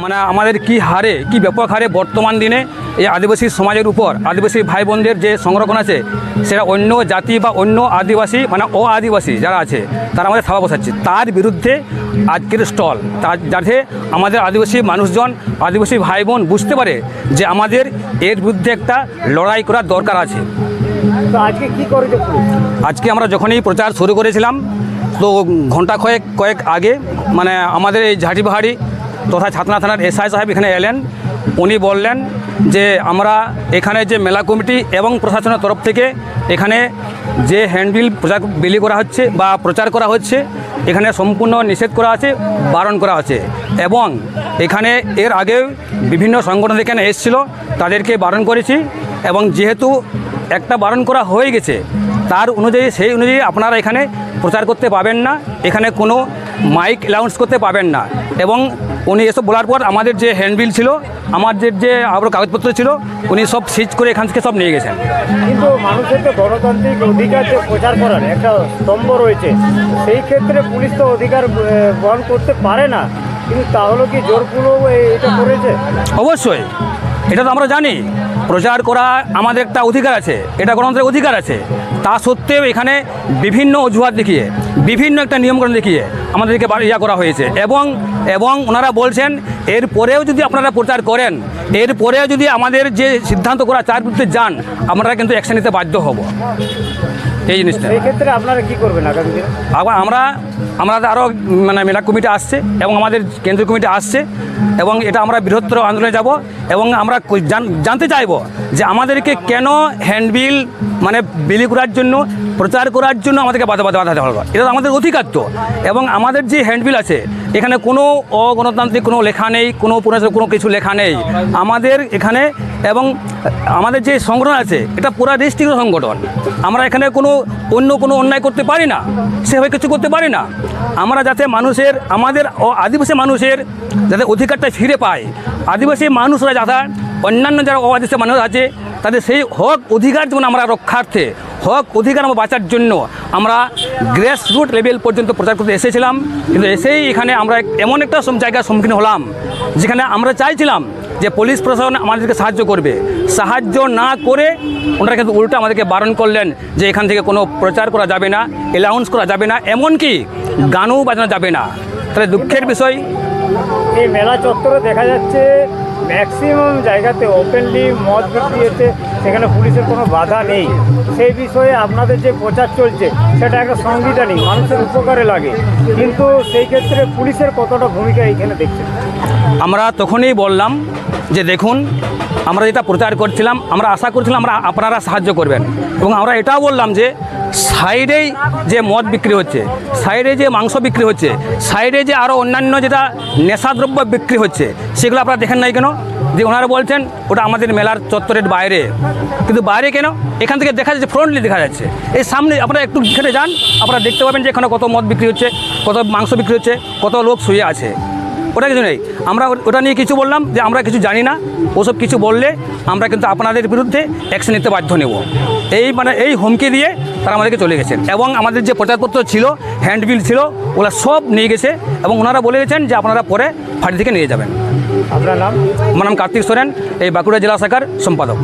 মানে আমাদের কি ব্যাপক হারে বর্তমান দিনে এই আদিবাসী সমাজের উপর আদিবাসী ভাই বোনদের যে সংরক্ষণ আছে সেটা অন্য জাতি বা অন্য আদিবাসী মানে আদিবাসী যারা আছে তারা আমাদের থাবা বসাচ্ছে। তার বিরুদ্ধে আজকের স্টল, যাতে আমাদের আদিবাসী মানুষজন আদিবাসী ভাই বোন বুঝতে পারে যে আমাদের এর বিরুদ্ধে একটা লড়াই করার দরকার আছে। তো আজকে কি করেছে পুলিশ? আজকে আমরা যখনই প্রচার শুরু করেছিলাম তো ঘন্টা কয়েক আগে মানে আমাদের এই ঝাঁটিবাহাড়ি তথা ছাতনা থানার এসআই সাহেব এখানে এলেন। উনি বললেন যে আমরা এখানে যে মেলা কমিটি এবং প্রশাসনের তরফ থেকে এখানে যে হ্যান্ডবিল বিলি করা হচ্ছে বা প্রচার করা হচ্ছে এখানে সম্পূর্ণ নিষেধ করা আছে, বারণ করা আছে। এবং এখানে এর আগেও বিভিন্ন সংগঠন এখানে এসেছিলো, তাদেরকে বারণ করেছি। এবং যেহেতু একটা বারণ করা হয়ে গেছে তার অনুযায়ী সেই অনুযায়ী আপনারা এখানে প্রচার করতে পাবেন না, এখানে কোনো মাইক অ্যানাউন্স করতে পাবেন না। এবং উনি এসব বলার পর আমাদের যে হ্যান্ডবিল ছিল, আমাদের যে আরও কাগজপত্র ছিল, উনি সব সিজ করে এখান থেকে সব নিয়ে গেছেন। কিন্তু মানুষের তো গণতান্ত্রিক অধিকার যে প্রচার করার একটা স্তম্ভ রয়েছে, সেই ক্ষেত্রে পুলিশ তো অধিকার বহন করতে পারে না, কিন্তু তাহলে কি জোরপূর্বক এটা করেছে? অবশ্যই, এটা তো আমরা জানি প্রচার করা আমাদের একটা অধিকার আছে, এটা গণতন্ত্রের অধিকার আছে। তা সত্ত্বেও এখানে বিভিন্ন অজুহাত দেখিয়ে বিভিন্ন একটা নিয়মকানুন দেখিয়ে আমাদেরকে ইয়া করা হয়েছে। এবং ওনারা বলছেন এরপরেও যদি আপনারা প্রচার করেন, এরপরেও যদি আমাদের যে সিদ্ধান্ত করা তার বিরুদ্ধে যান, আপনারা কিন্তু অ্যাকশন নিতে বাধ্য হব। এই জিনিসটা এই ক্ষেত্রে আপনারা কী করবেন আগামী দিনে? আমাদের আরও মানে মেলা কমিটি আসছে এবং আমাদের কেন্দ্রীয় কমিটি আসছে এবং এটা আমরা বৃহত্তর আন্দোলনে যাব। এবং আমরা জানতে চাইব যে আমাদেরকে কেন হ্যান্ডবিল মানে বিলি করার জন্য, প্রচার করার জন্য আমাদেরকে বাধা দেওয়া হলো। এটা আমাদের অধিকার তো। এবং আমাদের যে হ্যান্ডবিল আছে এখানে কোনো অগণতান্ত্রিক কোনো লেখা নেই, কোনো কিছু লেখা নেই আমাদের এখানে। এবং আমাদের যে সংগঠন আছে এটা পুরো রেজিস্ট্রিকৃত সংগঠন। আমরা এখানে অন্য কোনো অন্যায় করতে পারি না, সেভাবে কিছু করতে পারি না। আমরা যাতে আমাদের আদিবাসী মানুষের যাতে অধিকারটা ফিরে পায়, আদিবাসী মানুষরা যারা অন্যান্য যারা আদিবাসী মানুষ আছে তাদের সেই হক অধিকার যেমন আমরা রক্ষার্থে, হক অধিকার আমরা বাঁচার জন্য আমরা গ্রাসরুট লেভেল পর্যন্ত প্রচার করতে এসেছিলাম। কিন্তু এসেই এখানে আমরা এমন একটা জায়গার সম্মুখীন হলাম যেখানে আমরা চাইছিলাম যে পুলিশ প্রশাসন আমাদেরকে সাহায্য করবে, সাহায্য না করে ওনারা কিন্তু উল্টো আমাদেরকে বারণ করলেন যে এখান থেকে কোনো প্রচার করা যাবে না, অ্যানাউন্স করা যাবে না, এমনকি গানও বাজানো যাবে না। তাহলে দুঃখের বিষয়, এই মেলা চত্বরে দেখা যাচ্ছে ম্যাক্সিমাম জায়গাতে ওপেনলি মদ বিক্রি হচ্ছে, সেখানে পুলিশের কোনো বাধা নেই। সেই বিষয়ে আপনাদের যে প্রচার চলছে সেটা একটা সাংবিধানিক, মানুষের উপকারে লাগে, কিন্তু সেই ক্ষেত্রে পুলিশের কতটা ভূমিকা এইখানে দেখছেন? আমরা তখনই বললাম যে দেখুন, আমরা যেটা প্রচার করছিলাম আমরা আশা করছিলাম আপনারা সাহায্য করবেন। এবং আমরা এটাও বললাম যে সাইডেই যে মদ বিক্রি হচ্ছে, সাইডে যে মাংস বিক্রি হচ্ছে, সাইডে যে আরও অন্যান্য যেটা নেশাদ্রব্য বিক্রি হচ্ছে সেগুলো আপনারা দেখেন নাই কেন? যে ওনারা বলছেন ওটা আমাদের মেলার চত্বরের বাইরে, কিন্তু বাইরে কেন? এখান থেকে দেখা যাচ্ছে, ফ্রন্টলি দেখা যাচ্ছে। এই সামনে আপনারা একটু এখানে যান, আপনারা দেখতে পাবেন যে এখানে কত মদ বিক্রি হচ্ছে, কত মাংস বিক্রি হচ্ছে, কত লোক শুয়ে আছে। ওটা কিছু নেই। আমরা ওটা নিয়ে কিছু বললাম যে আমরা কিছু জানি না, ওসব কিছু বললে আমরা কিন্তু আপনাদের বিরুদ্ধে অ্যাকশন নিতে বাধ্য নেব। এই হুমকি দিয়ে তারা আমাদেরকে চলে গেছেন। এবং আমাদের যে প্রচারপত্র ছিল, হ্যান্ডবিল ছিল, ওরা সব নিয়ে গেছে। এবং ওনারা বলে গেছেন যে আপনারা পরে ফাঁড়ি থেকে নিয়ে যাবেন। আপনার নাম? আমার নাম কার্তিক সোরেন, এই বাঁকুড়া জেলা শাখার সম্পাদক।